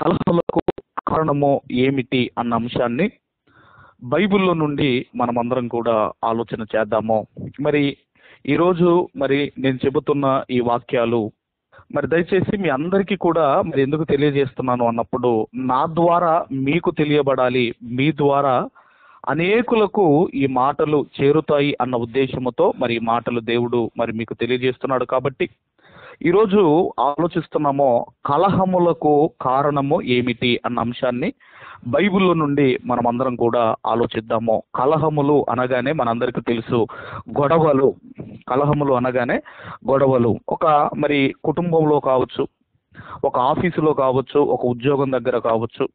కలహాలకు కారణము ఏమిటి అన్న అంశాన్ని బైబిల్లో నుండి మనమందరం కూడా ఆలోచన చేద్దాము. మరి ఈరోజు నేను చెబుతున్న ఈ వాక్యాలు దయచేసి మీ అందరికీ కూడా ఎందుకు తెలియజేస్తున్నాను అన్నప్పుడు, నా ద్వారా మీకు తెలియబడాలి, మీ ద్వారా అనేకులకు ఈ మాటలు చేరుతాయి అన్న ఉద్దేశముతో ఈ మాటలు దేవుడు మీకు తెలియజేస్తున్నాడు. కాబట్టి ఈరోజు ఆలోచిస్తున్నామో కలహములకు కారణము ఏమిటి అన్న అంశాన్ని బైబిల్లో నుండి మనమందరం కూడా ఆలోచిద్దాము. కలహములు అనగానే మనందరికీ తెలుసు, గొడవలు. కలహములు అనగానే గొడవలు. ఒక కుటుంబంలో కావచ్చు, ఒక ఆఫీసులో కావచ్చు, ఒక ఉద్యోగం దగ్గర కావచ్చు,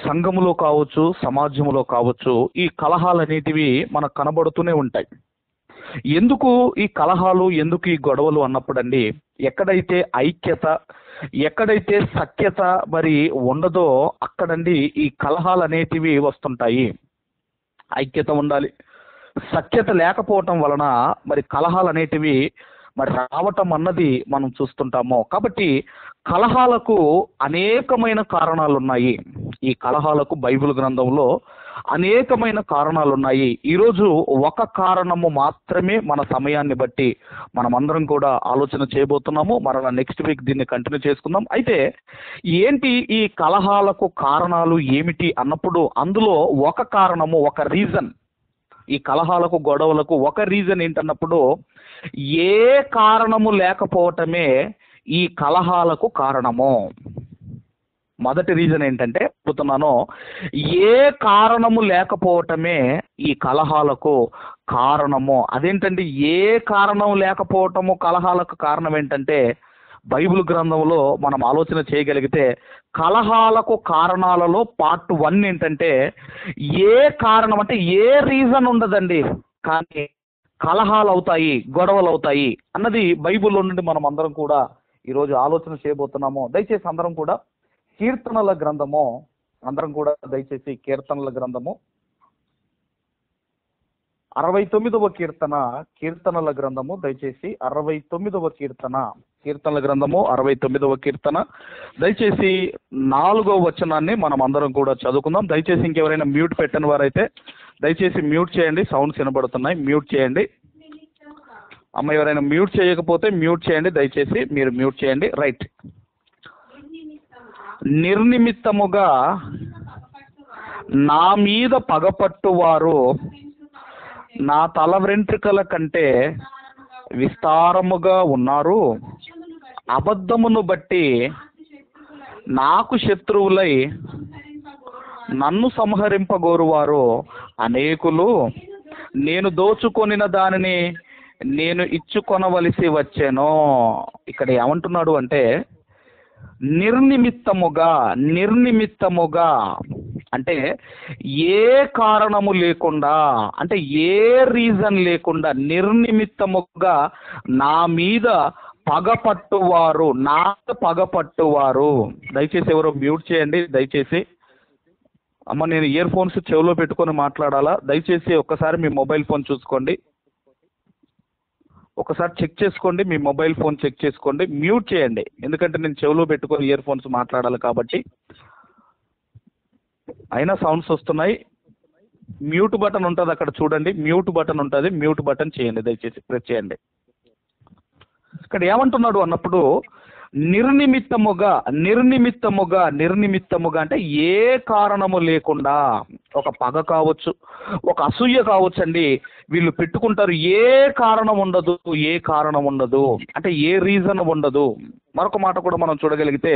సంఘములో కావచ్చు, సమాజంలో కావచ్చు, ఈ కలహాలు అనేటివి మనకు కనబడుతూనే ఉంటాయి. ఎందుకు ఈ కలహాలు, ఎందుకు ఈ గొడవలు అన్నప్పుడండి, ఎక్కడైతే ఐక్యత, ఎక్కడైతే సఖ్యత ఉండదో అక్కడండి ఈ కలహాలు అనేటివి వస్తుంటాయి. ఐక్యత ఉండాలి, సఖ్యత లేకపోవటం వలన కలహాలు అనేటివి రావటం అన్నది మనం చూస్తుంటాము. కాబట్టి కలహాలకు అనేకమైన కారణాలు ఉన్నాయి. ఈ కలహాలకు బైబిల్ గ్రంథంలో అనేకమైన కారణాలు ఉన్నాయి. ఈరోజు ఒక కారణము మాత్రమే మన సమయాన్ని బట్టి మనమందరం కూడా ఆలోచన చేయబోతున్నాము. నెక్స్ట్ వీక్ దీన్ని కంటిన్యూ చేసుకుందాం. అయితే ఏంటి ఈ కలహాలకు కారణాలు ఏమిటి అన్నప్పుడు, అందులో ఒక కారణము, ఒక రీజన్, ఈ కలహాలకు గొడవలకు ఒక రీజన్ ఏంటన్నప్పుడు, ఏ కారణము లేకపోవటమే ఈ కలహాలకు కారణము. మొదటి రీజన్ ఏంటంటే చెబుతున్నాను, ఏ కారణము లేకపోవటమే ఈ కలహాలకు కారణము. అదేంటండి ఏ కారణం లేకపోవటము కలహాలకు కారణం ఏంటంటే, బైబిల్ గ్రంథంలో మనం ఆలోచన చేయగలిగితే కలహాలకు కారణాలలో పార్ట్ 1 ఏంటంటే, ఏ కారణం అంటే ఏ రీజన్ ఉండదండి, కానీ కలహాలు అవుతాయి, గొడవలు అవుతాయి అన్నది బైబిల్లో నుండి మనం అందరం కూడా ఈరోజు ఆలోచన చేయబోతున్నాము. దయచేసి అందరం కూడా కీర్తనల గ్రంథము, దయచేసి కీర్తనల గ్రంథము 69వ కీర్తన, కీర్తనల గ్రంథము దయచేసి 69వ కీర్తన, కీర్తనల గ్రంథము 69వ కీర్తన దయచేసి 4వ వచనాన్ని మనం అందరం కూడా చదువుకుందాం. దయచేసి ఇంకెవరైనా మ్యూట్ పెట్టని వారైతే దయచేసి మ్యూట్ చేయండి, సౌండ్స్ వినబడుతున్నాయి, మ్యూట్ చేయండి. అమ్మ ఎవరైనా మ్యూట్ చేయకపోతే మ్యూట్ చేయండి, దయచేసి మీరు మ్యూట్ చేయండి. రైట్. నిర్నిమిత్తముగా నా మీద పగపట్టువారు నా తల వెంట్రుకల కంటే విస్తారముగా ఉన్నారు. అబద్ధమును బట్టి నాకు శత్రువులై నన్ను సంహరింపగోరువారు అనేకులు. నేను దోచుకొనిన దానిని నేను ఇచ్చుకొనవలసి వచ్చెను. ఇక్కడ ఏమంటున్నాడు అంటే, నిర్నిమిత్తముగా, నిర్నిమిత్తముగా అంటే ఏ కారణము లేకుండా, అంటే ఏ రీజన్ లేకుండా నిర్నిమిత్తముగా నా మీద పగపట్టువారు, నా పగపట్టువారు. దయచేసి ఎవరో మ్యూట్ చేయండి దయచేసి. అమ్మ నేను ఇయర్ ఫోన్స్ చెవిలో పెట్టుకొని మాట్లాడాలా? దయచేసి ఒక్కసారి మీ మొబైల్ ఫోన్ చూసుకోండి, ఒకసారి చెక్ చేసుకోండి, మీ మొబైల్ ఫోన్ చెక్ చేసుకోండి, మ్యూట్ చేయండి. ఎందుకంటే నేను చెవిలో పెట్టుకొని ఇయర్ ఫోన్స్ మాట్లాడాలి కాబట్టి. అయినా సౌండ్స్ వస్తున్నాయి. మ్యూట్ బటన్ ఉంటుంది అక్కడ చూడండి, మ్యూట్ బటన్ ఉంటుంది, మ్యూట్ బటన్ చేయండి, దయచేసి ప్రెస్ చేయండి. ఇక్కడ ఏమంటున్నాడు అన్నప్పుడు, నిర్నిమిత్తముగా, నిర్నిమిత్తముగా, నిర్నిమిత్తముగా అంటే ఏ కారణము లేకుండా, ఒక పగ కావచ్చు, ఒక అసూయ కావచ్చు అండి, వీళ్ళు పెట్టుకుంటారు, ఏ కారణం ఉండదు, ఏ కారణం ఉండదు అంటే ఏ రీజన్ ఉండదు. మరొక మాట కూడా మనం చూడగలిగితే,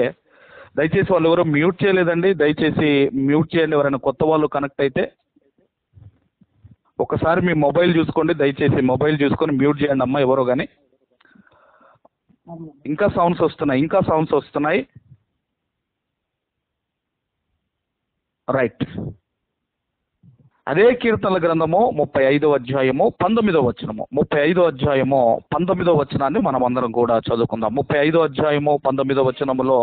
దయచేసి వాళ్ళు ఎవరో మ్యూట్ చేయలేదండి, దయచేసి మ్యూట్ చేయండి. ఎవరైనా కొత్త వాళ్ళు కనెక్ట్ అయితే ఒకసారి మీ మొబైల్ చూసుకోండి, దయచేసి మొబైల్ చూసుకొని మ్యూట్ చేయండి అమ్మా ఎవరో కానీ. ఇంకా సౌండ్స్ వస్తున్నాయి, ఇంకా సౌండ్స్ వస్తున్నాయి. రైట్. అదే కీర్తనల గ్రంథము 35వ అధ్యాయము 19వ వచనము, 35వ అధ్యాయము 19వ వచనాన్ని మనం అందరం కూడా చదువుకుందాం. 35వ అధ్యాయము 19వ వచనములో,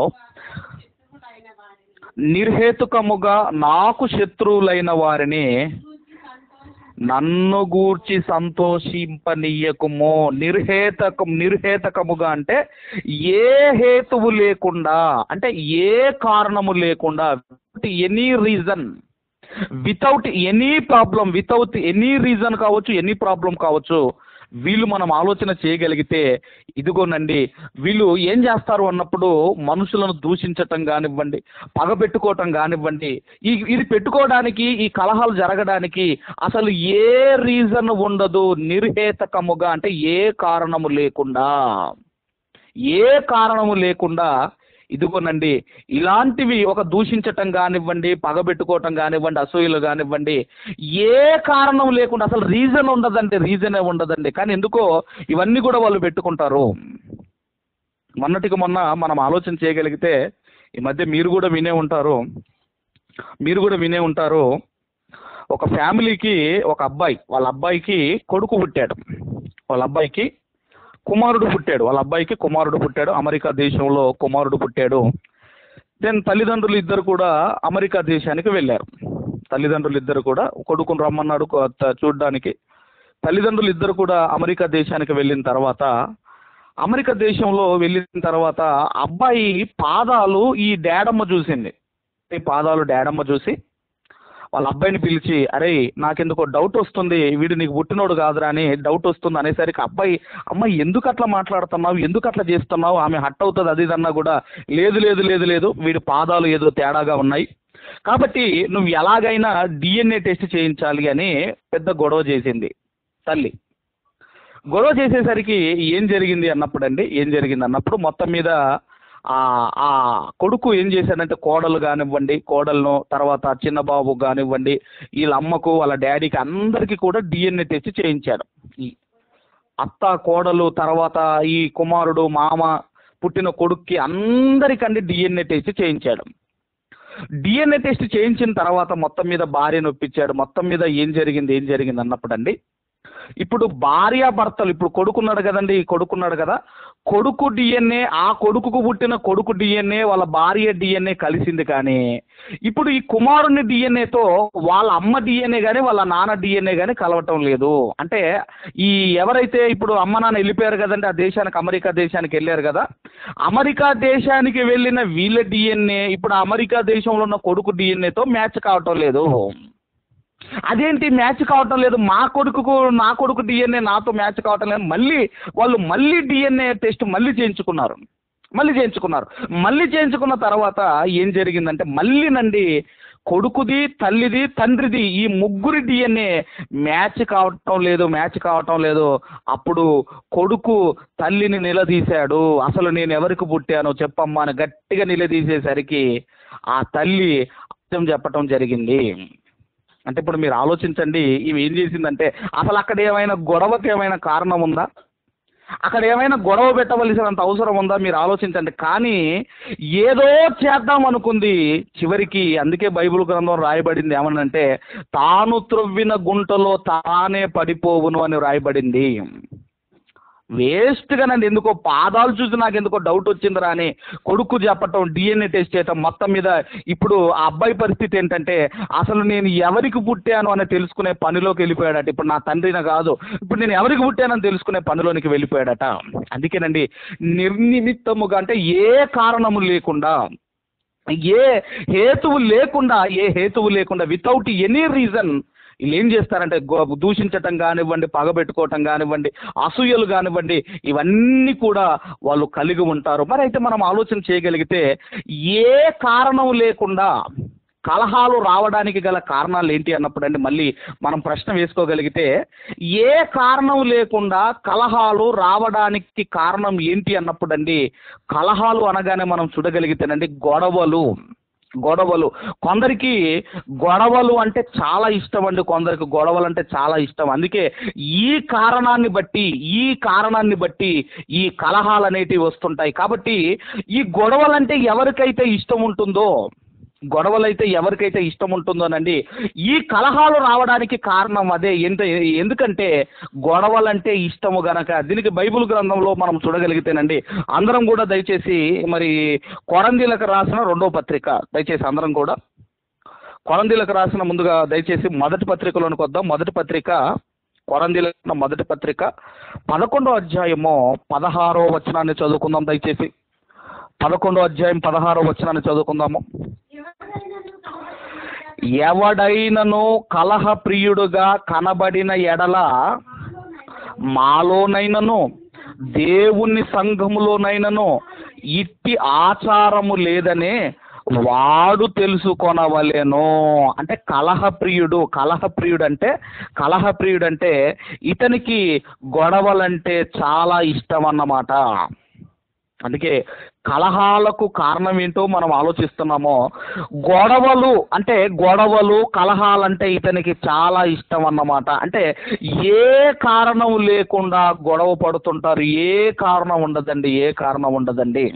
నిర్హేతుకముగా నాకు శత్రువులైన వారిని నన్ను గూర్చి సంతోషింపనీయకుమో. నిర్హేతకముగా అంటే ఏ హేతువు లేకుండా, అంటే ఏ కారణము లేకుండా, any reason, without any problem, without any reason కావచ్చు, ఎనీ ప్రాబ్లం కావచ్చు, వీళ్ళు మనం ఆలోచన చేయగలిగితే ఇదిగోనండి వీళ్ళు ఏం చేస్తారు అన్నప్పుడు మనుషులను దూషించటం కానివ్వండి, పగ పెట్టుకోవటం కానివ్వండి, ఇది పెట్టుకోవడానికి, ఈ కలహాలు జరగడానికి అసలు ఏ రీజన్ ఉండదు. నిర్హేతకముగా అంటే ఏ కారణము లేకుండా, ఏ కారణము లేకుండా ఇదిగోనండి ఇలాంటివి ఒక దూషించటం కానివ్వండి, పగబెట్టుకోవటం కానివ్వండి, అసూయలు కానివ్వండి, ఏ కారణం లేకుండా అసలు రీజన్ ఉండదండి, రీజనే ఉండదండి. కానీ ఎందుకో ఇవన్నీ కూడా వాళ్ళు పెట్టుకుంటారు. మొన్నటికి మొన్న మనం ఆలోచన చేయగలిగితే ఈ మధ్య మీరు కూడా వినే ఉంటారు, ఒక ఫ్యామిలీకి ఒక అబ్బాయి, వాళ్ళ అబ్బాయికి కొడుకు పుట్టాడు, వాళ్ళ అబ్బాయికి కుమారుడు పుట్టాడు, అమెరికా దేశంలో కుమారుడు పుట్టాడు. దెన్ తల్లిదండ్రులు ఇద్దరు కూడా అమెరికా దేశానికి వెళ్ళారు. తల్లిదండ్రులు ఇద్దరు కూడా, కొడుకుని రమ్మన్నాడు చూడడానికి. తల్లిదండ్రులు ఇద్దరు కూడా అమెరికా దేశానికి వెళ్ళిన తర్వాత, అమెరికా దేశంలో వెళ్ళిన తర్వాత అబ్బాయి పాదాలు ఈ డాడమ్మ చూసింది. డాడమ్మ చూసి వాళ్ళ అబ్బాయిని పిలిచి, అరే నాకెందుకో డౌట్ వస్తుంది, వీడు నీకు పుట్టినోడు కాదురా అని డౌట్ వస్తుంది అనేసరికి అబ్బాయి, అమ్మాయి ఎందుకు అట్లా మాట్లాడుతున్నావు, ఎందుకు అట్లా చేస్తున్నావు, ఆమె హట్ అవుతుంది అది ఇదన్నా కూడా, లేదు వీడి పాదాలు ఏదో తేడాగా ఉన్నాయి, కాబట్టి నువ్వు ఎలాగైనా DNA టెస్ట్ చేయించాలి అని పెద్ద గొడవ చేసింది తల్లి. గొడవ చేసేసరికి ఏం జరిగింది అన్నప్పుడు మొత్తం మీద ఆ కొడుకు ఏం చేశాడంటే, కోడలను తర్వాత చిన్న బాబు కానివ్వండి, వీళ్ళ అమ్మకు వాళ్ళ డాడీకి అందరికీ కూడా DNA టెస్ట్ చేయించాడు. ఈ అత్త, కోడలు, తర్వాత ఈ కుమారుడు, మామ, పుట్టిన కొడుక్కి అందరికండి DNA టెస్ట్ చేయించాడు. DNA టెస్ట్ చేయించిన తర్వాత మొత్తం మీద భార్యను ఒప్పించాడు. మొత్తం మీద ఏం జరిగింది అన్నప్పుడు అండి, ఇప్పుడు భార్యాభర్తలు, ఇప్పుడు కొడుకున్నాడు కదా, కొడుకు DNA, ఆ కొడుకుకు పుట్టిన కొడుకు DNA వాళ్ళ భార్య DNA కలిసింది. కానీ ఇప్పుడు ఈ కుమారుని DNAతో వాళ్ళ అమ్మ DNA కానీ వాళ్ళ నాన్న DNA కానీ కలవటం లేదు. అంటే ఈ ఎవరైతే ఇప్పుడు అమ్మ నాన్న వెళ్ళిపోయారు కదండి ఆ దేశానికి, అమెరికా దేశానికి వెళ్ళారు కదా, అమెరికా దేశానికి వెళ్ళిన వీళ్ళ DNA ఇప్పుడు అమెరికా దేశంలో ఉన్న కొడుకు DNAతో మ్యాచ్ కావటం లేదు. అదేంటి మ్యాచ్ కావటం లేదు, నా కొడుకు DNA నాతో మ్యాచ్ కావటం లేదు, మళ్ళీ DNA టెస్ట్ మళ్ళీ చేయించుకున్నారు. మళ్ళీ చేయించుకున్న తర్వాత ఏం జరిగిందంటే, మళ్ళీనండి కొడుకుది, తల్లిది, తండ్రిది, ఈ ముగ్గురి DNA మ్యాచ్ కావటం లేదు. అప్పుడు కొడుకు తల్లిని నిలదీశాడు, అసలు నేను ఎవరికి పుట్టానో చెప్పమ్మా అని గట్టిగా నిలదీసేసరికి ఆ తల్లి అర్థం చెప్పటం జరిగింది. అంటే ఇప్పుడు మీరు ఆలోచించండి, ఇవి ఏం చేసిందంటే, అసలు అక్కడ ఏమైనా గొడవకి ఏమైనా కారణం ఉందా, అక్కడ ఏమైనా గొడవ పెట్టవలసినంత అవసరం ఉందా, మీరు ఆలోచించండి. కానీ ఏదో చేద్దాం అనుకుంది చివరికి. అందుకే బైబిల్ గ్రంథం రాయబడింది ఏమనంటే, తాను త్రవ్విన గుంటలో తానే పడిపోవును అని రాయబడింది. వేస్ట్గానండి, ఎందుకో పాదాలు చూసి నాకు ఎందుకో డౌట్ వచ్చిందిరా అని కొడుకు చెప్పటం, DNA టెస్ట్ చేయటం, మొత్తం మీద ఇప్పుడు ఆ అబ్బాయి పరిస్థితి ఏంటంటే, అసలు నేను ఎవరికి పుట్టాను అని తెలుసుకునే పనిలోకి వెళ్ళిపోయాడట. ఇప్పుడు నా తండ్రిని కాదు, ఇప్పుడు నేను ఎవరికి పుట్టానని తెలుసుకునే పనిలోనికి వెళ్ళిపోయాడట. అందుకేనండి నిర్నిమిత్తముగా, అంటే ఏ కారణము లేకుండా, ఏ హేతువు లేకుండా వితౌట్ ఎనీ రీజన్ వీళ్ళు ఏం చేస్తారంటే, దూషించటం కానివ్వండి, పగబెట్టుకోవటం కానివ్వండి, అసూయలు కానివ్వండి, ఇవన్నీ కూడా వాళ్ళు కలిగి ఉంటారు. మరి అయితే మనం ఆలోచన చేయగలిగితే ఏ కారణం లేకుండా కలహాలు రావడానికి గల కారణాలు ఏంటి అన్నప్పుడు అండి, మళ్ళీ మనం ప్రశ్న వేసుకోగలిగితే ఏ కారణం లేకుండా కలహాలు రావడానికి కారణం ఏంటి అన్నప్పుడు అండి, కలహాలు అనగానే మనం చూడగలిగితేనండి గొడవలు. కొందరికి గొడవలు అంటే చాలా ఇష్టం అండి, అందుకే ఈ కారణాన్ని బట్టి ఈ కలహాలు అనేటివి వస్తుంటాయి. కాబట్టి ఈ గొడవలంటే ఎవరికైతే ఇష్టం ఉంటుందోనండి, ఈ కలహాలు రావడానికి కారణం అదే. ఎందుకంటే గొడవలంటే ఇష్టము గనక. దీనికి బైబిల్ గ్రంథంలో మనం చూడగలిగితేనండి, అందరం కూడా దయచేసి మరి కొరంథీయులకు రాసిన 2వ పత్రిక, దయచేసి అందరం కూడా కొరంథీయులకు రాసిన ముందుగా దయచేసి మొదటి పత్రికలోనికి వద్దాం. మొదటి పత్రిక, కొరంథీయులకు మొదటి పత్రిక 11వ అధ్యాయము 16వ వచనాన్ని చదువుకుందాం. దయచేసి 11వ అధ్యాయం 16వ వచనాన్ని చదువుకుందాము. ఎవడైనను కలహ ప్రియుడుగా కనబడిన ఎడల మాలోనైనను దేవుని సంఘములోనైనను ఇట్టి ఆచారము లేదనే వాడు తెలుసుకొనవలెను. అంటే కలహప్రియుడు అంటే ఇతనికి గొడవలంటే చాలా ఇష్టం అన్నమాట. అందుకే కలహాలకు కారణం ఏంటో మనం ఆలోచిస్తున్నామో, గొడవలు కలహాలంటే ఇతనికి చాలా ఇష్టం అన్నమాట. అంటే ఏ కారణం లేకుండా గొడవ పడుతుంటారు. ఏ కారణం ఉండదండి.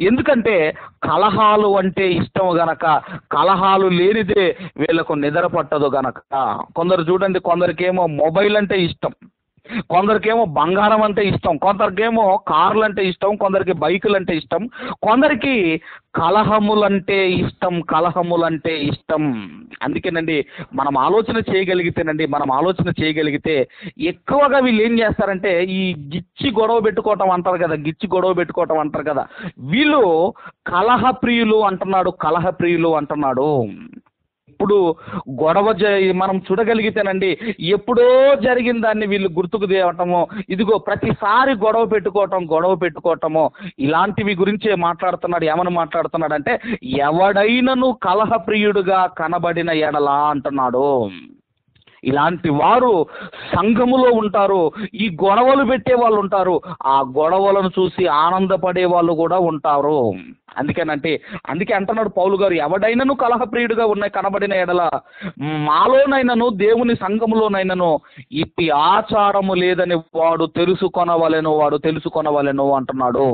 ఎందుకంటే కలహాలు అంటే ఇష్టం గనక, కలహాలు లేనిదే వీళ్ళకు నిద్ర పట్టదు గనక. కొందరు చూడండి, కొందరికేమో మొబైల్ అంటే ఇష్టం, కొందరికేమో బంగారం అంటే ఇష్టం, కొందరికేమో కార్లు అంటే ఇష్టం, కొందరికి బైకులు అంటే ఇష్టం, కొందరికి కలహములంటే ఇష్టం. అందుకేనండి మనం ఆలోచన చేయగలిగితే ఎక్కువగా వీళ్ళు ఏం చేస్తారంటే ఈ గిచ్చి గొడవ పెట్టుకోవటం అంటారు కదా, వీళ్ళు కలహప్రియులు అంటున్నాడు. ఇప్పుడు గొడవ మనం చూడగలిగితేనండి, ఎప్పుడో జరిగిన దాన్ని వీళ్ళు గుర్తుకు తేవటము, ఇదిగో ప్రతిసారి గొడవ పెట్టుకోవటము ఇలాంటివి గురించే మాట్లాడుతున్నాడు. ఏమని మాట్లాడుతున్నాడంటే ఎవడైనను కలహప్రియుడుగా కనబడిన ఎడలా అంటున్నాడు. ఇలాంటి వారు సంఘములో ఉంటారు. ఈ గొడవలు పెట్టే వాళ్ళు ఉంటారు, ఆ గొడవలను చూసి ఆనందపడే వాళ్ళు కూడా ఉంటారు. అందుకే అంటున్నాడు పౌలు గారు, ఎవడైనను కలహప్రియుడిగా కనబడిన ఎడల మాలోనైనను దేవుని సంఘములోనైనను ఇట్టి ఆచారము లేదని వాడు తెలుసుకొనవలెను అంటున్నాడు.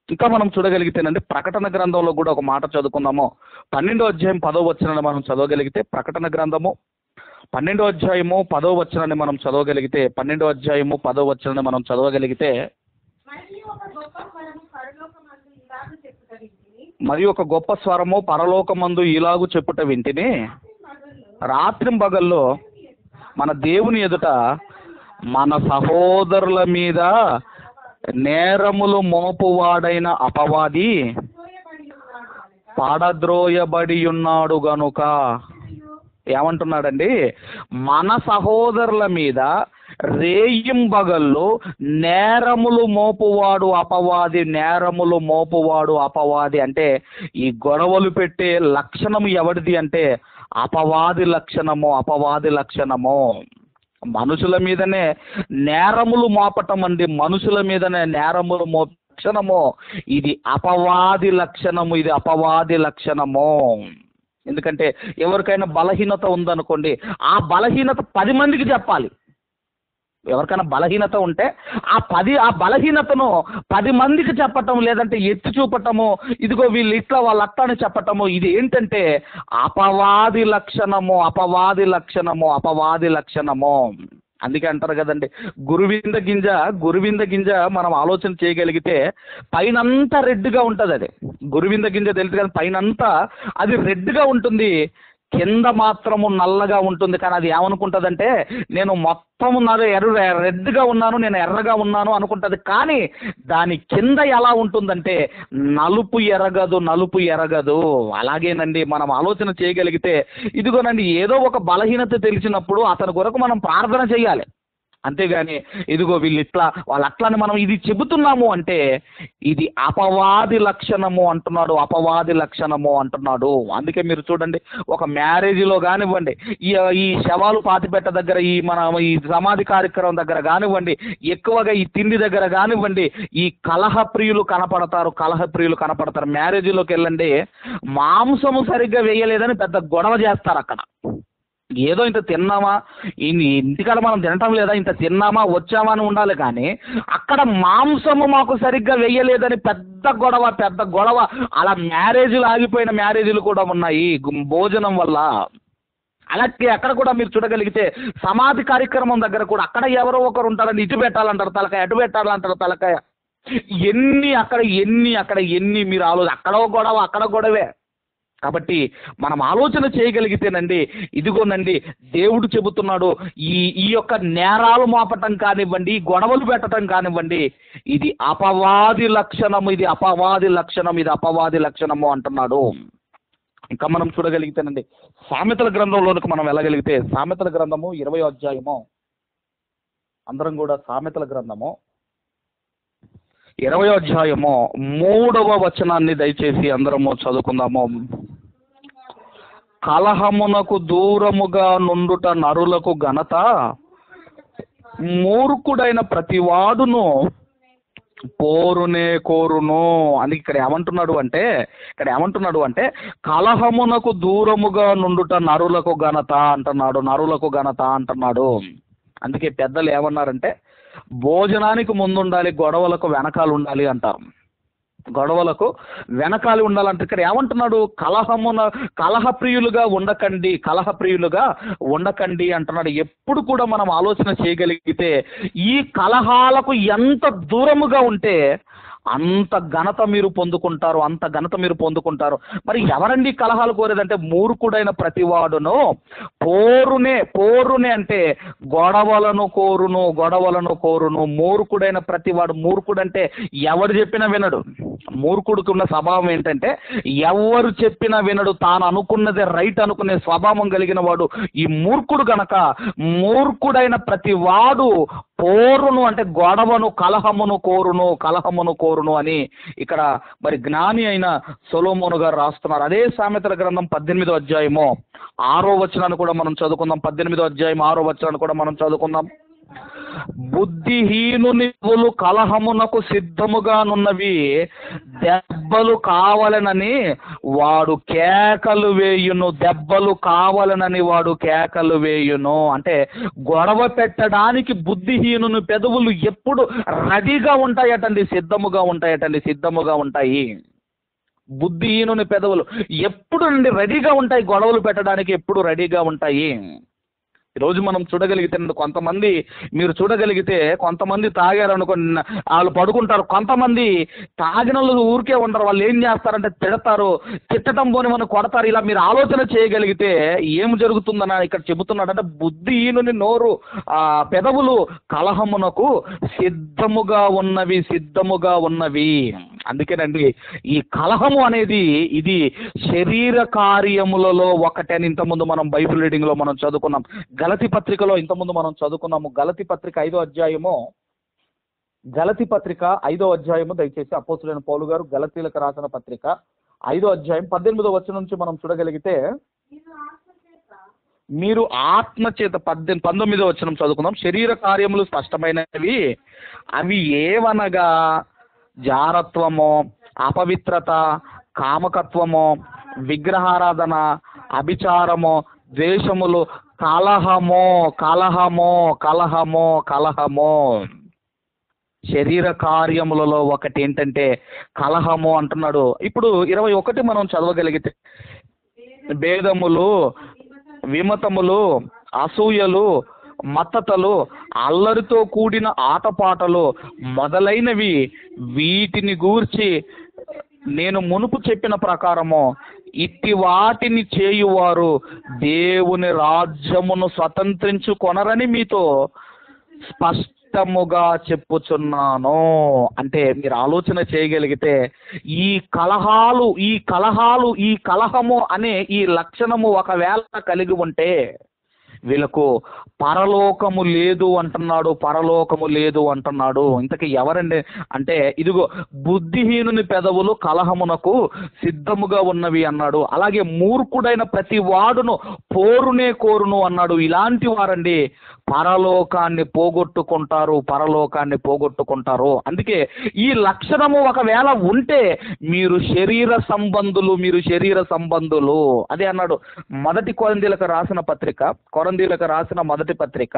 ఇంకా మనం చూడగలిగితేనండి, ప్రకటన గ్రంథంలో కూడా ఒక మాట చదువుకుందాము. 12వ అధ్యాయం 10వ వచనాన్ని మనం చదవగలిగితే, ప్రకటన గ్రంథము 12వ అధ్యాయము 10వ వచనాన్ని మనం చదవగలిగితే, 12వ అధ్యాయము 10వ వచనాన్ని మనం చదవగలిగితే, మరియు ఒక గొప్ప స్వరము పరలోకమందు ఇలాగు చెప్పుట వింటిని, రాత్రింబగల్లో మన దేవుని ఎదుట మన సహోదరుల మీద నేరములు మోపువాడైన అపవాది పాడద్రోయబడి ఉన్నాడు గనుక. ఏమంటున్నాడండి? మన సహోదరుల మీద రేయింబగళ్ళు నేరములు మోపువాడు అపవాది. అంటే ఈ గొడవలు పెట్టే లక్షణము ఎవరిది అంటే అపవాది లక్షణము. మనుషుల మీదనే నేరములు మోపటం అండి, మనుషుల మీదనే నేరములు లక్షణము ఇది అపవాది లక్షణము. ఎందుకంటే ఎవరికైనా బలహీనత ఉందనుకోండి, ఆ బలహీనత 10 మందికి చెప్పాలి. ఎవరికైనా బలహీనత ఉంటే ఆ బలహీనతను 10 మందికి చెప్పటం, లేదంటే ఎత్తి చూపటము, ఇదిగో వీళ్ళు ఇట్లా వాళ్ళు అట్లా అని చెప్పటము, ఇది ఏంటంటే అపవాది లక్షణము. అందుకే అంటారు కదండి, గురువింద గింజ మనం ఆలోచన చేయగలిగితే పైనంతా రెడ్గా ఉంటుంది. అది గురువింద గింజ తెలుసు కదా, పైనంతా అది రెడ్గా ఉంటుంది, కింద మాత్రము నల్లగా ఉంటుంది. కానీ అది ఏమనుకుంటుందంటే నేను మొత్తం రెడ్గా ఉన్నాను, నేను ఎర్రగా ఉన్నాను అనుకుంటుంది. కానీ దాని కింద ఎలా ఉంటుందంటే నలుపు ఎరగదు. అలాగేనండి మనం ఆలోచన చేయగలిగితే, ఇదిగోనండి ఏదో ఒక బలహీనత తెలిసినప్పుడు అతని కొరకు మనం ప్రార్థన చేయాలి. అంతేగాని ఇదిగో వీళ్ళు ఇట్లా వాళ్ళు అట్లని మనం ఇది చెబుతున్నాము అంటే ఇది అపవాది లక్షణము అంటున్నాడు. అందుకే మీరు చూడండి, ఒక మ్యారేజ్లో కానివ్వండి, ఈ శవాలు పాతిపెట్ట దగ్గర, ఈ సమాధి కార్యక్రమం దగ్గర కానివ్వండి, ఎక్కువగా ఈ తిండి దగ్గర కానివ్వండి, ఈ కలహప్రియులు కనపడతారు. మ్యారేజ్లోకి వెళ్ళండి, మాంసము సరిగ్గా వేయలేదని పెద్ద గొడవ చేస్తారు. అక్కడ ఏదో ఇంత తిన్నామా, ఇంటికాడ మనం తినటం లేదా, ఇంత తిన్నామా వచ్చామా అని ఉండాలి. కానీ అక్కడ మాంసము మాకు సరిగ్గా వేయలేదని పెద్ద గొడవ. అలా మ్యారేజీలు ఆగిపోయిన మ్యారేజీలు కూడా ఉన్నాయి భోజనం వల్ల. అలాగే అక్కడ కూడా మీరు చూడగలిగితే సమాధి కార్యక్రమం దగ్గర కూడా అక్కడ ఎవరో ఒకరు ఉంటారని, ఇటు పెట్టాలంటారు తలకాయ, అటు పెట్టాలంటారు తలకాయ, ఎన్ని మీరు ఆలోచన, అక్కడ గొడవ, అక్కడ గొడవే. కాబట్టి మనం ఆలోచన చేయగలిగితేనండి, ఇదిగోనండి దేవుడు చెబుతున్నాడు, ఈ ఈ యొక్క నేరాలు మోపటం కానివ్వండి, గొడవలు పెట్టడం కానివ్వండి, ఇది అపవాది లక్షణము, ఇది అపవాది లక్షణం, ఇది అపవాది లక్షణము అంటున్నాడు. ఇంకా మనం చూడగలిగితేనండి, సామెతల గ్రంథంలోనికి మనం వెళ్ళగలిగితే, సామెతల గ్రంథము 20వ అధ్యాయము, అందరం కూడా సామెతల గ్రంథము 20వ అధ్యాయము 3వ వచనాన్ని దయచేసి అందరము చదువుకుందాము. కలహమునకు దూరముగా నుండుట నరులకు ఘనత, మూర్ఖుడైన ప్రతివాడును పోరునే కోరును అని ఇక్కడ ఏమంటున్నాడు అంటే కలహమునకు దూరముగా నుండుట నరులకు ఘనత అంటున్నాడు. అందుకే పెద్దలు ఏమన్నారంటే, భోజనానికి ముందుండాలి, గొడవలకు వెనకాల ఉండాలి అంటారు. గొడవలకు వెనకాలి ఉండాలంటే ఇక్కడ ఏమంటున్నాడు, కలహప్రియులుగా ఉండకండి అంటున్నాడు. ఎప్పుడు కూడా మనం ఆలోచన చేయగలిగితే, ఈ కలహాలకు ఎంత దూరముగా ఉంటే అంత ఘనత మీరు పొందుకుంటారు. మరి ఎవరండి కలహాలు కోరేదంటే, మూర్ఖుడైన ప్రతివాడును పోరునే అంటే గొడవలను కోరును. మూర్ఖుడైన ప్రతివాడు, మూర్ఖుడంటే ఎవరు చెప్పినా వినడు. మూర్ఖుడికి ఉన్న స్వభావం ఏంటంటే, ఎవరు చెప్పినా వినడు, తాను అనుకున్నదే రైట్ అనుకునే స్వభావం కలిగిన వాడు ఈ మూర్ఖుడు. గనక మూర్ఖుడైన ప్రతివాడు పోరును అంటే గొడవను, కలహమును కోరును అని ఇక్కడ మరి జ్ఞాని అయిన సొలొమోను గారు రాస్తున్నారు. అదే సామెతల గ్రంథం 18వ అధ్యాయము 6వ వచనాన్ని కూడా మనం చదువుకుందాం. 18వ అధ్యాయం 6వ వచనాన్ని కూడా మనం చదువుకుందాం. బుద్ధిహీనుని చెవులు కలహమునకు సిద్ధముగానున్నవి, దెబ్బలు కావాలనని వాడు కేకలు వేయును. అంటే గొడవ పెట్టడానికి బుద్ధిహీనుని పెదవులు ఎప్పుడు రెడీగా ఉంటాయటండి, సిద్ధముగా ఉంటాయి. బుద్ధిహీనుని పెదవులు ఎప్పుడు రెడీగా ఉంటాయి, గొడవలు పెట్టడానికి ఎప్పుడు రెడీగా ఉంటాయి. ఈరోజు మనం చూడగలిగితే, కొంతమంది తాగారు అనుకోండి, వాళ్ళు పడుకుంటారు. కొంతమంది తాగిన ఊరికే ఉండరు, వాళ్ళు ఏం చేస్తారంటే తిడతారు, తిట్టడం పోని మనం కొడతారు. ఇలా మీరు ఆలోచన చేయగలిగితే ఏం జరుగుతుందని ఇక్కడ చెబుతున్నాడంటే, బుద్ధిహీనుని నోరు పెదవులు కలహమునకు సిద్ధముగా ఉన్నవి. అందుకేనండి ఈ కలహము అనేది ఇది శరీర కార్యములలో ఒకటని ఇంతకుముందు మనం బైబిల్ రీడింగ్ లో మనం చదువుకున్నాం. గలతీ పత్రికలో ఇంతకుముందు మనం చదువుకున్నాము. గలతీ పత్రిక 5వ అధ్యాయము దయచేసి అపోస్తులైన పౌలు గారు గలతీలకు రాసిన పత్రిక 5వ అధ్యాయం 18వ వచనం నుంచి మనం చూడగలిగితే, మీరు ఆత్మచేత 19వ వచనం చదువుకుందాం. శరీర కార్యములు స్పష్టమైనవి, అవి ఏవనగా జారత్వము, అపవిత్రత, కామకత్వము, విగ్రహారాధన, అభిచారము, ద్వేషములు, కలహము. శరీర కార్యములలో ఒకటి ఏంటంటే కలహము అంటున్నాడు. ఇప్పుడు 21 మనం చదవగలిగితే, భేదములు, విమతములు, అసూయలు, మత్తతలు, అల్లరితో కూడిన ఆటపాటలు మొదలైనవి, వీటిని గూర్చి నేను మునుపు చెప్పిన ప్రకారము ఇట్టి వాటిని చేయువారు దేవుని రాజ్యమును స్వతంత్రించుకొనరని మీతో స్పష్టముగా చెప్పుచున్నాను. అంటే మీరు ఆలోచన చేయగలిగితే, ఈ కలహము అనే ఈ లక్షణము ఒకవేళ కలిగి ఉంటే వీళ్ళకు పరలోకము లేదు అంటున్నాడు. ఇంతకీ ఎవరండి అంటే, ఇదిగో బుద్ధిహీనుని పెదవులు కలహమునకు సిద్ధముగా ఉన్నవి అన్నాడు. అలాగే మూర్ఖుడైన ప్రతి వాడును పోరునే కోరును అన్నాడు. ఇలాంటి వారండి పరలోకాన్ని పోగొట్టుకుంటారు. అందుకే ఈ లక్షణము ఒకవేళ ఉంటే మీరు శరీర సంబంధులు అదే అన్నాడు. కొరింథీయులకు రాసిన మొదటి పత్రిక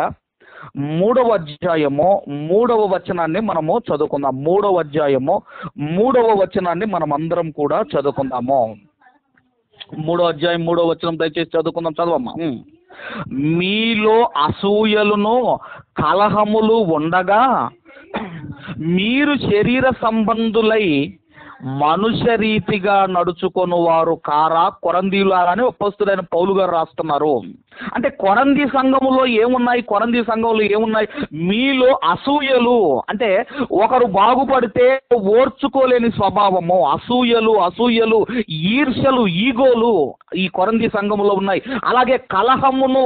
3వ అధ్యాయము 3వ వచనాన్ని మనము చదువుకుందాం. 3వ అధ్యాయము 3వ వచనాన్ని మనం అందరం కూడా చదువుకుందాము. 3వ అధ్యాయం 3వ వచనం దయచేసి చదువుకుందాం. చదవమ్మా. మీలో అసూయలును కలహములు ఉండగా మీరు శరీర సంబంధులై మనుష్య రీతిగా నడుచుకొని వారు కారా కొరందీలారా అని అపోస్తలుడైన పౌలు గారు రాస్తున్నారు. అంటే కొరంది సంఘములో ఏమున్నాయి? కొరంది సంఘంలో ఏమున్నాయి? మీలో అసూయలు, అంటే ఒకరు బాగుపడితే ఓర్చుకోలేని స్వభావము, అసూయలు, ఈర్ష్యలు, ఈగోలు ఈ కొరంది సంఘములో ఉన్నాయి. అలాగే కలహమును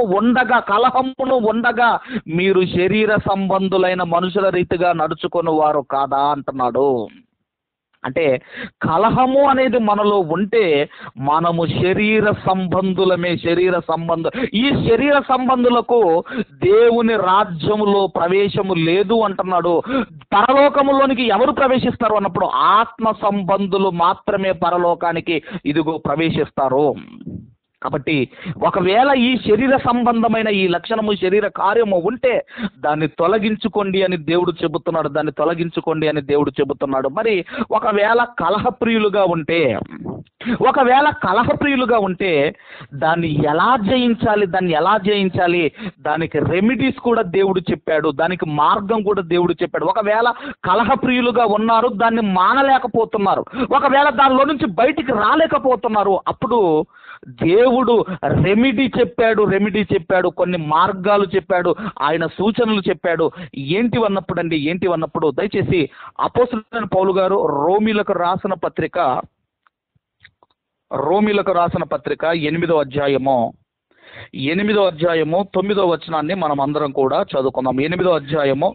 ఉండగా మీరు శరీర సంబంధులైన మనుషుల రీతిగా నడుచుకొని వారు కాదా అంటున్నాడు. అంటే కలహము అనేది మనలో ఉంటే మనము శరీర సంబంధులమే. ఈ శరీర సంబంధులకు దేవుని రాజ్యములో ప్రవేశము లేదు అంటున్నాడు. పరలోకములోనికి ఎవరు ప్రవేశిస్తారు అన్నప్పుడు ఆత్మ సంబంధులు మాత్రమే పరలోకానికి ఇదిగో ప్రవేశిస్తారు. కాబట్టి ఒకవేళ ఈ శరీర సంబంధమైన ఈ లక్షణము, శరీర కార్యము ఉంటే దాన్ని తొలగించుకోండి అని దేవుడు చెబుతున్నాడు. మరి ఒకవేళ కలహప్రియులుగా ఉంటే దాన్ని ఎలా జయించాలి? దానికి రెమెడీస్ కూడా దేవుడు చెప్పాడు, దానికి మార్గం కూడా దేవుడు చెప్పాడు. ఒకవేళ కలహప్రియులుగా ఉన్నారు, దాన్ని మానలేకపోతున్నారు, ఒకవేళ దానిలో నుంచి బయటికి రాలేకపోతున్నారు, అప్పుడు దేవుడు రెమెడీ చెప్పాడు, కొన్ని మార్గాలు చెప్పాడు, ఆయన సూచనలు చెప్పాడు. ఏంటివన్నప్పుడు దయచేసి అపోస్తలుడైన పౌలు గారు రోమీలకు రాసిన పత్రిక 8వ అధ్యాయము 9వ వచనాన్ని మనం అందరం కూడా చదువుకుందాం. 8వ అధ్యాయము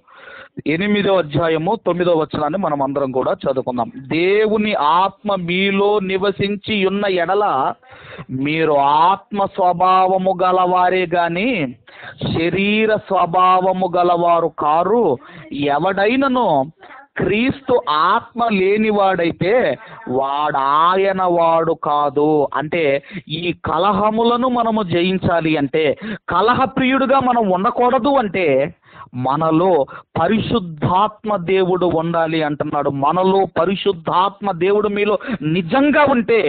9వ వచనాన్ని మనం అందరం కూడా చదువుకుందాం. దేవుని ఆత్మ మీలో నివసించి ఉన్న ఎడల మీరు ఆత్మ స్వభావము గలవారే గాని శరీర స్వభావము గలవారు కారు. ఎవడైనను క్రీస్తు ఆత్మ లేనివాడైతే ఆయన వాడు కాదు. అంటే ఈ కలహములను మనము జయించాలి అంటే, కలహప్రియుడుగా మనం ఉండకూడదు అంటే మనలో పరిశుద్ధాత్మ దేవుడు ఉండాలి అంటున్నాడు. మనలో పరిశుద్ధాత్మ దేవుడు మీలో నిజంగా ఉంటే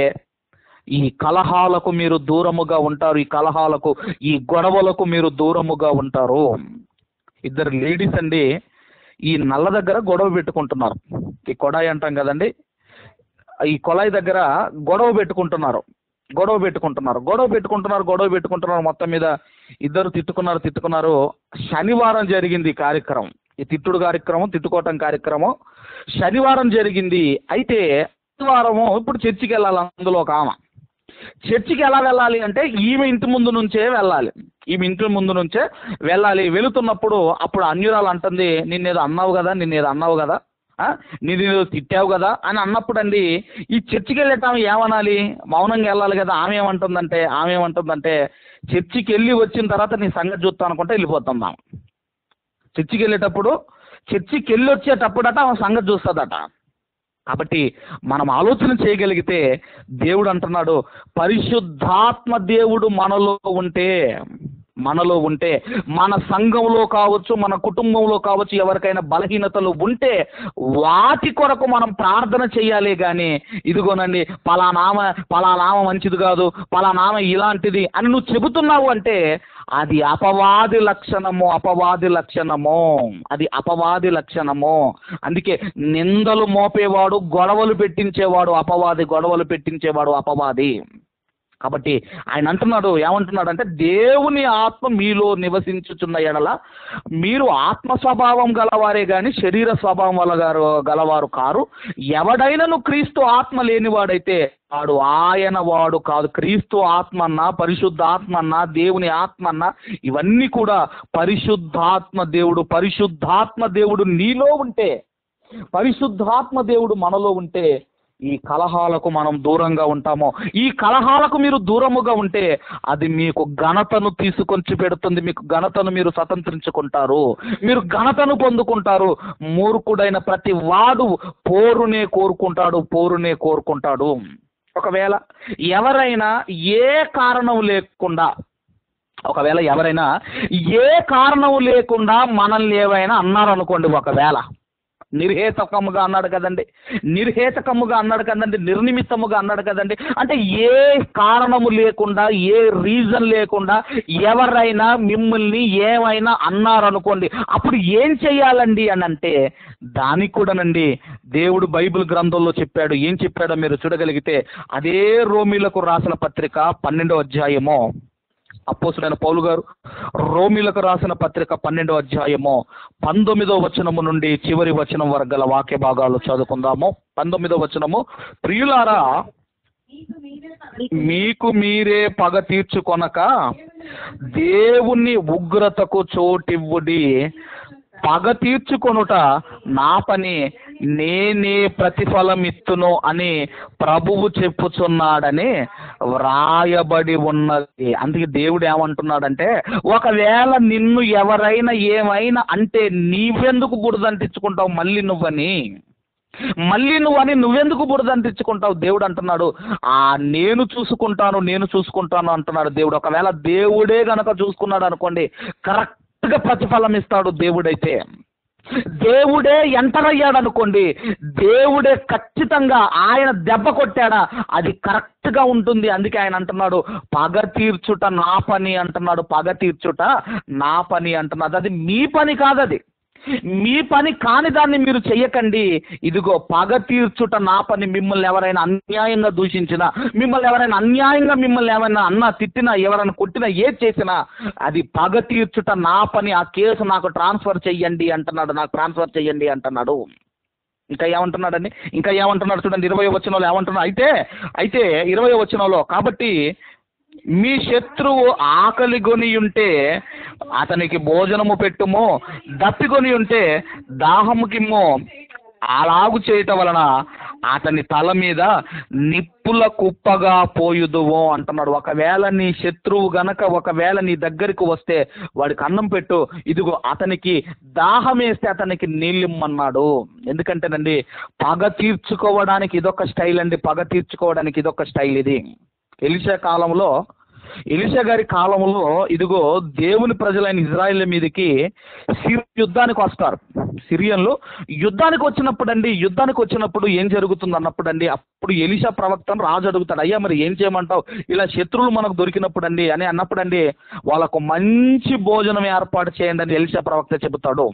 ఈ కలహాలకు మీరు దూరముగా ఉంటారు, ఈ గొడవలకు మీరు దూరముగా ఉంటారు. ఇద్దరు లేడీస్ అండి ఈ నల్ల దగ్గర గొడవ పెట్టుకుంటున్నారు. ఈ కొడాయి అంటాం కదండి, ఈ కొలాయి దగ్గర గొడవ పెట్టుకుంటున్నారు. మొత్తం మీద ఇద్దరు తిట్టుకున్నారు. శనివారం జరిగింది ఈ కార్యక్రమం, ఈ తిట్టుకోవటం కార్యక్రమం శనివారం జరిగింది. అయితే శనివారము ఇప్పుడు చర్చికి వెళ్ళాలి. అందులో ఒక ఆమె చర్చికి ఎలా వెళ్ళాలి అంటే ఈమె ఇంటి ముందు నుంచే వెళ్ళాలి. వెళుతున్నప్పుడు అప్పుడు అన్యురాలు అంటుంది, నిన్నేదో అన్నావు కదా, నిన్నేదో తిట్టావు కదా అని అన్నప్పుడు అండి ఈ చర్చికి వెళ్ళేటామె ఏమనాలి? మౌనంగా వెళ్ళాలి కదా. ఆమె ఏమంటుందంటే చర్చికి వెళ్ళి వచ్చిన తర్వాత నీ సంగతి చూస్తాను అనుకుంటే వెళ్ళిపోతుందాం. చర్చికి వెళ్ళి వచ్చేటప్పుడట ఆమె సంగతి చూస్తుందట. కాబట్టి మనం ఆలోచన చేయగలిగితే దేవుడు అంటున్నాడు, పరిశుద్ధాత్మ దేవుడు మనలో ఉంటే మన సంఘంలో కావచ్చు, మన కుటుంబంలో కావచ్చు, ఎవరికైనా బలహీనతలు ఉంటే వాటి కొరకు మనం ప్రార్థన చేయాలి. కానీ ఇదిగోనండి పలానామ మంచిది కాదు, పలానామ ఇలాంటిది అని నువ్వు చెబుతున్నావు అంటే అది అపవాది లక్షణము. అందుకే నిందలు మోపేవాడు, గొడవలు పెట్టించేవాడు అపవాది. కాబట్టి ఆయన ఏమంటున్నాడంటే దేవుని ఆత్మ మీలో నివసించుచున్న ఎడల మీరు ఆత్మ స్వభావం గలవారే గాని శరీర స్వభావం గలవారు కారు. ఎవడైనను క్రీస్తు ఆత్మ లేనివాడైతే ఆయన వాడు కాదు. క్రీస్తు ఆత్మన్నా, పరిశుద్ధ ఆత్మన్నా, దేవుని ఆత్మన్నా ఇవన్నీ కూడా పరిశుద్ధాత్మ దేవుడు నీలో ఉంటే, పరిశుద్ధాత్మ దేవుడు మనలో ఉంటే ఈ కలహాలకు మనం దూరంగా ఉంటాము. ఈ కలహాలకు మీరు దూరముగా ఉంటే అది మీకు ఘనతను తీసుకొచ్చి పెడుతుంది. మీకు ఘనతను మీరు స్వతంత్రించుకుంటారు, మీరు ఘనతను పొందుకుంటారు. మూర్ఖుడైన ప్రతి వాడు పోరునే కోరుకుంటాడు. ఒకవేళ ఎవరైనా ఏ కారణం లేకుండా మనల్ని ఏవైనా అన్నారనుకోండి, ఒకవేళ నిర్హేతకముగా అన్నాడు కదండి, నిర్హేతకముగా అన్నాడు కదండి, నిర్నిమిత్తముగా అన్నాడు కదండి. అంటే ఏ కారణము లేకుండా, ఏ రీజన్ లేకుండా ఎవరైనా మిమ్మల్ని ఏమైనా అన్నారనుకోండి, అప్పుడు ఏం చెయ్యాలండి అని అంటే, దానికి కూడానండి దేవుడు బైబిల్ గ్రంథంలో చెప్పాడు. ఏం చెప్పాడో మీరు చూడగలిగితే, అదే రోమీలకు రాసిన పత్రిక 12వ అధ్యాయము, అపోస్తులైన పౌలు గారు రోమీలకు రాసిన పత్రిక 12వ అధ్యాయము 19వ వచనము నుండి చివరి వచనం వరకు గల వాక్య భాగాలు చదువుకుందాము. 19వ వచనము, ప్రియులారా మీకు మీరే పగ తీర్చుకొనక దేవుని ఉగ్రతకు చోటివ్వుడి. పగ తీర్చుకొనుట నా పని, నేనే ప్రతిఫలం ఇత్తును అని ప్రభువు చెప్పుచున్నాడని వ్రాయబడి ఉన్నది. అందుకే దేవుడు ఏమంటున్నాడంటే, ఒకవేళ నిన్ను ఎవరైనా ఏమైనా అంటే నీవెందుకు బురదంటించుకుంటావు మళ్ళీ నువ్వెందుకు బురదంటించుకుంటావు? దేవుడు అంటున్నాడు, నేను చూసుకుంటాను అంటున్నాడు దేవుడు. ఒకవేళ దేవుడే గనక చూసుకున్నాడు అనుకోండి, కరెక్ట్గా ప్రతిఫలం ఇస్తాడు. దేవుడే ఎంటర్ అయ్యాడు అనుకోండి, దేవుడే ఖచ్చితంగా ఆయన దెబ్బ కొట్టాడా అది కరెక్ట్గా ఉంటుంది. అందుకే ఆయన అంటున్నాడు, పగ తీర్చుట నా పని అంటున్నాడు. పగ తీర్చుట నా పని అంటున్నాడు. అది మీ పని కాదు, అది మీ పని కాని దాన్ని మీరు చెయ్యకండి. ఇదిగో పగ తీర్చుట నా పని. మిమ్మల్ని ఎవరైనా అన్యాయంగా దూషించినా, మిమ్మల్ని ఏమైనా అన్నా, తిట్టినా, ఎవరైనా కొట్టినా, ఏది చేసినా అది పగ తీర్చుట నా పని. ఆ కేసు నాకు ట్రాన్స్ఫర్ చెయ్యండి అంటున్నాడు. ఇంకా ఏమంటున్నాడు చూడండి, 20వ వచనంలో ఏమంటున్నాడు, అయితే 20వ వచనంలో, కాబట్టి మీ శత్రువు ఆకలి కొని ఉంటే అతనికి భోజనము పెట్టుము, దప్పికొని ఉంటే దాహముకిమ్ము. అలాగు చేయటం వలన అతని తల మీద నిప్పుల కుప్పగా పోయుదువు అంటున్నాడు. ఒకవేళ నీ శత్రువు గనక ఒకవేళ నీ దగ్గరికి వస్తే వాడికి అన్నం పెట్టు, ఇదిగో అతనికి దాహం వేస్తే అతనికి నీళ్ళిమ్మన్నాడు. ఎందుకంటేనండి, పగ తీర్చుకోవడానికి ఇదొక స్టైల్ అండి. ఇది ఎలీషా గారి కాలంలో ఇదిగో దేవుని ప్రజలైన ఇజ్రాయేల్ మీదకి యుద్ధానికి వస్తారు. సిరియన్లు యుద్ధానికి వచ్చినప్పుడు ఏం జరుగుతుంది అన్నప్పుడు అండి, అప్పుడు ఎలీషా ప్రవక్తను రాజు అడుగుతాడు, అయ్యా మరి ఏం చేయమంటావు, ఇలా శత్రువులు మనకు దొరికినప్పుడు అండి అని అన్నప్పుడు అండి, వాళ్ళకు మంచి భోజనం ఏర్పాటు చేయండి అని ఎలీషా ప్రవక్త చెబుతాడు.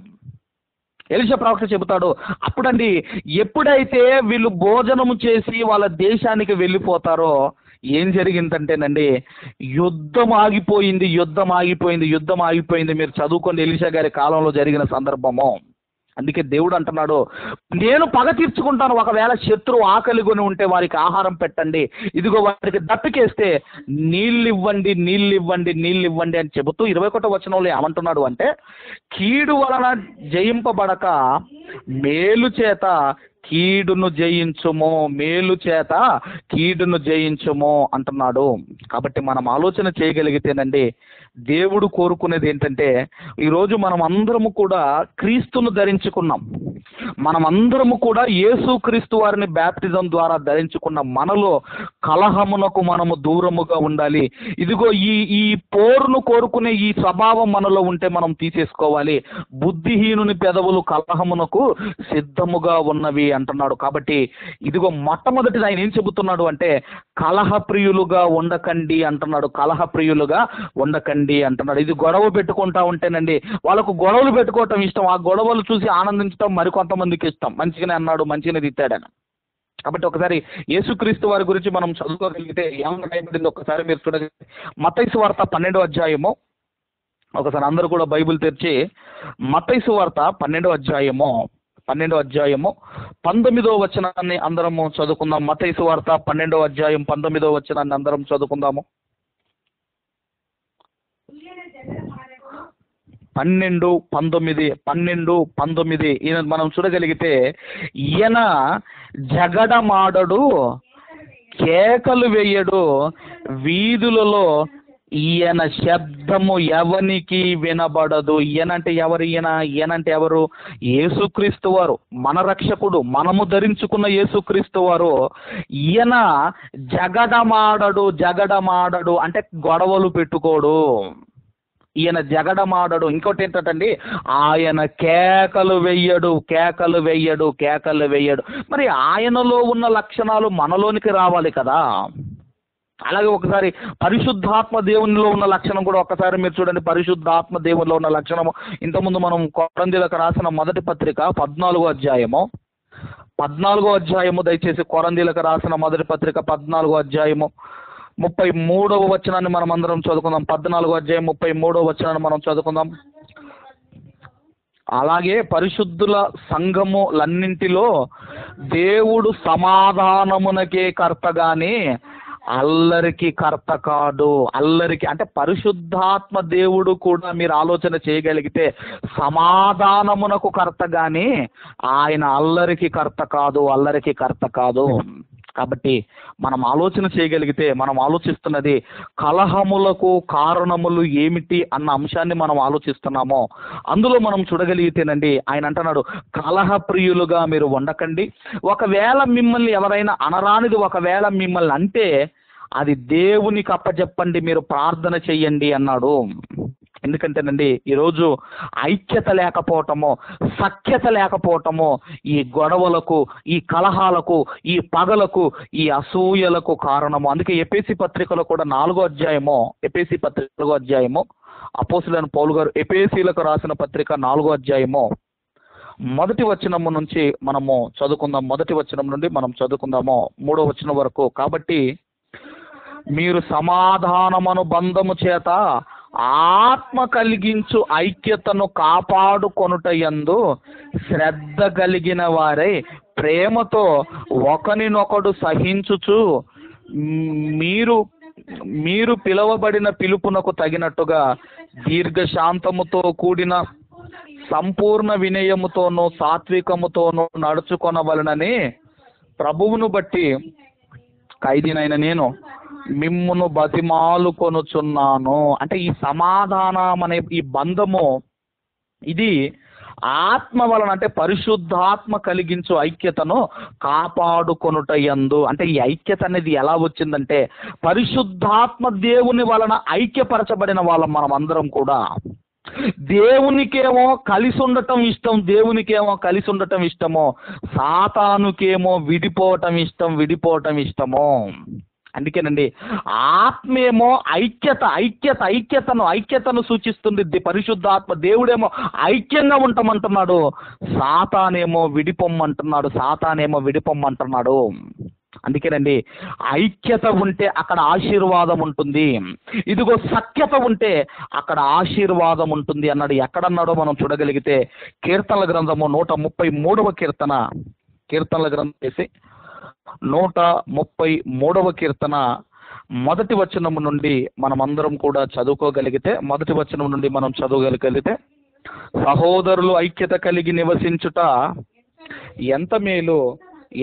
అప్పుడండి, ఎప్పుడైతే వీళ్ళు భోజనము చేసి వాళ్ళ దేశానికి వెళ్ళిపోతారో ఏం జరిగిందంటేనండి, యుద్ధం ఆగిపోయింది. మీరు చదువుకోండి ఎలీషా గారి కాలంలో జరిగిన సందర్భము. అందుకే దేవుడు అంటున్నాడు, నేను పగ తీర్చుకుంటాను. ఒకవేళ శత్రువు ఆకలి కొని ఉంటే వారికి ఆహారం పెట్టండి, ఇదిగో వారికి దప్పికేస్తే నీళ్ళివ్వండి అని చెబుతూ 21వ వచనంలో ఏమంటున్నాడు అంటే, కీడు వలన జయింపబడక మేలు చేత కీడును జయించుము అంటున్నాడు. కాబట్టి మనం ఆలోచన చేయగలిగితేనండి, దేవుడు కోరుకునేది ఏంటంటే, ఈరోజు మనం అందరము కూడా క్రీస్తును ధరించుకున్నాం. మనమందరము కూడా యేసు క్రీస్తు వారిని బ్యాప్టిజం ద్వారా ధరించుకున్న మనలో కలహమునకు మనము దూరముగా ఉండాలి. ఇదిగో ఈ పోరును కోరుకునే ఈ స్వభావం మనలో ఉంటే మనం తీసేసుకోవాలి. బుద్ధిహీనుని పెదవులు కలహమునకు సిద్ధముగా ఉన్నవి అంటున్నాడు. కాబట్టి ఇదిగో మొట్టమొదటిది ఆయన ఏం చెబుతున్నాడు అంటే, కలహప్రియులుగా ఉండకండి అంటున్నాడు. ఇది గొడవ పెట్టుకుంటా ఉంటేనండి, వాళ్ళకు గొడవలు పెట్టుకోవటం ఇష్టం. ఆ గొడవలు చూసి ఆనందించడం మరికొంతమందికి ఇష్టం. మంచిగానే అన్నాడు, మంచిగానే తిట్టాడని. కాబట్టి ఒకసారి యేసుక్రీస్తు వారి గురించి మనం చదువుకోగలిగితే ఏమన్నా రాయబడింది ఒకసారి మీరు చూడగలిగితే, మత్తయి సువార్త 12వ అధ్యాయము. ఒకసారి అందరూ కూడా బైబిల్ తెరిచి మత్తయి సువార్త 12వ అధ్యాయము 19వ వచనాన్ని అందరము చదువుకుందాం. మత్తయి సువార్త 12వ అధ్యాయం 19వ వచనాన్ని అందరం చదువుకుందాము. 12:19 ఈయన మనం చూడగలిగితే, ఈయన జగడమాడడు, కేకలు వేయడు, వీధులలో ఈయన శబ్దము ఎవనికి వినబడదు. ఈయనంటే ఎవరు? యేసుక్రీస్తు వారు, మన రక్షకుడు, మనము ధరించుకున్న యేసుక్రీస్తు వారు. ఈయన జగడమాడడు అంటే గొడవలు పెట్టుకోడు. ఈయన జగడమాడడు. ఇంకోటి ఏంటండి, ఆయన కేకలు వెయ్యడు, కేకలు వెయ్యడు, కేకలు వెయ్యడు. మరి ఆయనలో ఉన్న లక్షణాలు మనలోనికి రావాలి కదా. అలాగే ఒకసారి పరిశుద్ధాత్మ దేవునిలో ఉన్న లక్షణం కూడా ఒకసారి మీరు చూడండి. పరిశుద్ధాత్మ దేవునిలో ఉన్న లక్షణము ఇంతకుముందు మనం కొరంథీయులకు రాసిన మొదటి పత్రిక 14వ అధ్యాయము దయచేసి కొరంథీయులకు రాసిన మొదటి పత్రిక 14వ అధ్యాయము 33వ వచనాన్ని మనం అందరం చదువుకుందాం. 14వ అధ్యాయం 33వ వచనాన్ని మనం చదువుకుందాం. అలాగే పరిశుద్ధుల సంఘములన్నింటిలో దేవుడు సమాధానమునకే కర్త గాని అల్లరికి కర్త కాడు. అల్లరికి అంటే పరిశుద్ధాత్మ దేవుడు కూడా మీరు ఆలోచన చేయగలిగితే సమాధానమునకు కర్త గాని ఆయన అల్లరికి కర్త కాదు, అల్లరికి కర్త కాదు. కాబట్టి మనం ఆలోచన చేయగలిగితే, మనం ఆలోచిస్తున్నది కలహములకు కారణములు ఏమిటి అన్న అంశాన్ని మనం ఆలోచిస్తున్నామో అందులో మనం చూడగలిగితేనండి, ఆయన అంటున్నాడు కలహ ప్రియులుగా మీరు ఉండకండి. ఒకవేళ మిమ్మల్ని ఎవరైనా అనరానిది ఒకవేళ మిమ్మల్ని అంటే అది దేవునికి అప్పచెప్పండి, మీరు ప్రార్థన చెయ్యండి అన్నాడు. ఎందుకంటేనండి ఈరోజు ఐక్యత లేకపోవటము, సఖ్యత లేకపోవటము ఈ గొడవలకు, ఈ కలహాలకు, ఈ పగలకు, ఈ అసూయలకు కారణము. అందుకే ఎఫెసీ పత్రికలో కూడా 4వ అధ్యాయము అపోస్తలుడైన పౌలు గారు ఎఫెసీలకు రాసిన పత్రిక 4వ అధ్యాయము మొదటి వచనము నుంచి మనము చదువుకుందాం. మొదటి వచనం నుండి మనం చదువుకుందాము 3వ వచనం వరకు. కాబట్టి మీరు సమాధానమను బంధము చేత ఆత్మ కలిగించు ఐక్యతను కాపాడుకొనుటయందు శ్రద్ధ కలిగిన వారై ప్రేమతో ఒకరినొకడు సహించుచు మీరు పిలువబడిన పిలుపునకు తగినట్టుగా దీర్ఘశాంతముతో కూడిన సంపూర్ణ వినయముతోనూ సాత్వికముతోనూ నడుచుకొనవలనని ప్రభువును బట్టి ఖైదీనైన నేను మిమ్మును బతిమాలు కొనుచున్నాను. అంటే ఈ సమాధానం అనే ఈ బంధము ఇది ఆత్మ వలన, అంటే పరిశుద్ధాత్మ కలిగించు ఐక్యతను కాపాడుకొనుటయందు. అంటే ఈ ఐక్యత అనేది ఎలా వచ్చిందంటే పరిశుద్ధాత్మ దేవుని వలన ఐక్యపరచబడిన వాళ్ళం మనం అందరం కూడా. దేవునికేమో కలిసి ఉండటం ఇష్టం, దేవునికేమో కలిసి ఉండటం ఇష్టమో, సాతానుకేమో విడిపోవటం ఇష్టమో. అందుకేనండి ఆత్మేమో ఐక్యతను సూచిస్తుంది. పరిశుద్ధాత్మ దేవుడేమో ఐక్యంగా ఉంటామంటున్నాడు, సాతానేమో విడిపొమ్మంటున్నాడు. అందుకేనండి ఐక్యత ఉంటే అక్కడ ఆశీర్వాదం ఉంటుంది, ఇదిగో సఖ్యత ఉంటే అక్కడ ఆశీర్వాదం ఉంటుంది అన్నాడు. ఎక్కడన్నాడో మనం చూడగలిగితే కీర్తనల గ్రంథము 133వ కీర్తనల గ్రంథం చేసి 133వ కీర్తన మొదటి వచనము నుండి మనమందరం కూడా చదువుకోగలిగితే, మొదటి వచనం నుండి మనం చదవగలిగితే, సహోదరులు ఐక్యత కలిగి నివసించుట ఎంత మేలు,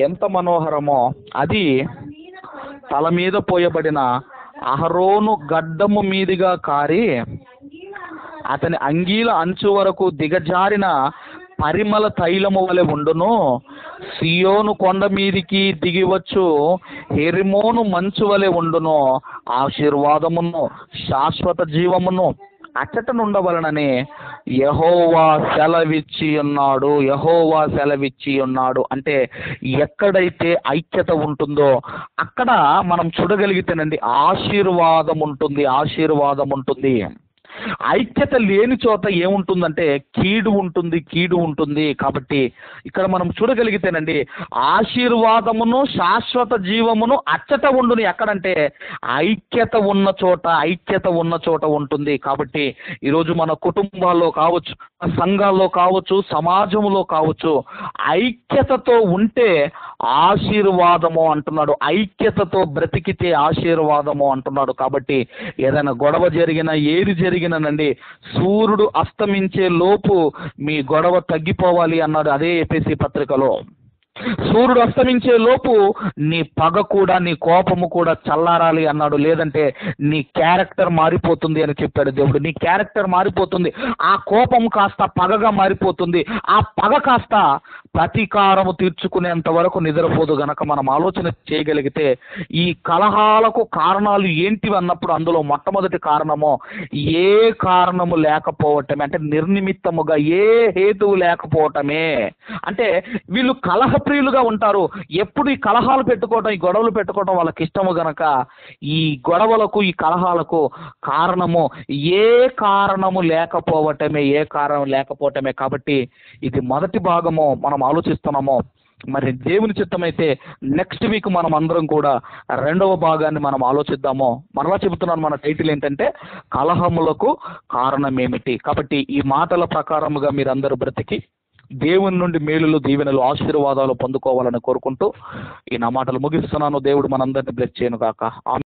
ఎంత మనోహరమో, అది తల మీద పోయబడిన అహరోను గడ్డము మీదుగా కారి అతని అంగీల అంచు వరకు దిగజారిన పరిమళ తైలము వలె ఉండును. సియోను కొండ మీదికి దిగివచ్చు హెరిమోను మంచు వలె ఉండును. ఆశీర్వాదమును శాశ్వత జీవమును అచ్చటనుండవలనని యెహోవా సెలవిచ్చి ఉన్నాడు. అంటే ఎక్కడైతే ఐక్యత ఉంటుందో అక్కడ మనం చూడగలిగితేనండి ఆశీర్వాదం ఉంటుంది. ఐక్యత లేని చోట ఏముంటుందంటే కీడు ఉంటుంది. కాబట్టి ఇక్కడ మనం చూడగలిగితేనండి ఆశీర్వాదమును శాశ్వత జీవమును అచ్చట ఉండును. ఎక్కడంటే ఐక్యత ఉన్న చోట ఉంటుంది. కాబట్టి ఈరోజు మన కుటుంబాల్లో కావచ్చు, సంఘాల్లో కావచ్చు, సమాజంలో కావచ్చు, ఐక్యతతో ఉంటే ఆశీర్వాదము అంటున్నాడు, ఐక్యతతో బ్రతికితే ఆశీర్వాదము అంటున్నాడు. కాబట్టి ఏదైనా గొడవ జరిగినా, ఏది జరిగినానండి, సూర్యుడు అస్తమించే లోపు మీ గొడవ తగ్గిపోవాలి అన్నాడు అదే ఎఫెసీ పత్రికలో. సూర్యుడు అస్తమించే లోపు నీ పగ కూడా, నీ కోపము కూడా చల్లారాలి అన్నాడు. లేదంటే నీ క్యారెక్టర్ మారిపోతుంది అని చెప్పాడు దేవుడు. నీ క్యారెక్టర్ మారిపోతుంది, ఆ కోపం కాస్త పగగా మారిపోతుంది, ఆ పగ కాస్త ప్రతీకారము తీర్చుకునేంత వరకు నిద్రపోదు గనక మనం ఆలోచన చేయగలిగితే ఈ కలహాలకు కారణాలు ఏంటివి అన్నప్పుడు అందులో మొట్టమొదటి కారణము ఏ కారణము లేకపోవటమే, అంటే నిర్నిమిత్తముగా ఏ హేతువు లేకపోవటమే. అంటే వీళ్ళు కలహప్రియులుగా ఉంటారు, ఎప్పుడు ఈ కలహాలు పెట్టుకోవటం, ఈ గొడవలు పెట్టుకోవటం వాళ్ళకి ఇష్టము గనక ఈ గొడవలకు ఈ కలహాలకు కారణము ఏ కారణము లేకపోవటమే, ఏ కారణం లేకపోవటమే. కాబట్టి ఇది మొదటి భాగము మనం ఆలోచిస్తున్నాము. మరి దేవుని చిత్తమైతే నెక్స్ట్ వీక్ మనం అందరం కూడా రెండవ భాగాన్ని మనం ఆలోచిద్దాము. మరలా చెబుతున్నాను, మన టైటిల్ ఏంటంటే కలహములకు కారణం ఏమిటి. కాబట్టి ఈ మాటల ప్రకారముగా మీరందరూ బ్రతికి దేవుని నుండి మేలులు, దీవెనలు, ఆశీర్వాదాలు పొందుకోవాలని కోరుకుంటూ ఈ నా మాటలు ముగిస్తున్నాను. దేవుడు మనందరిని బ్లెస్ చేయను గాక.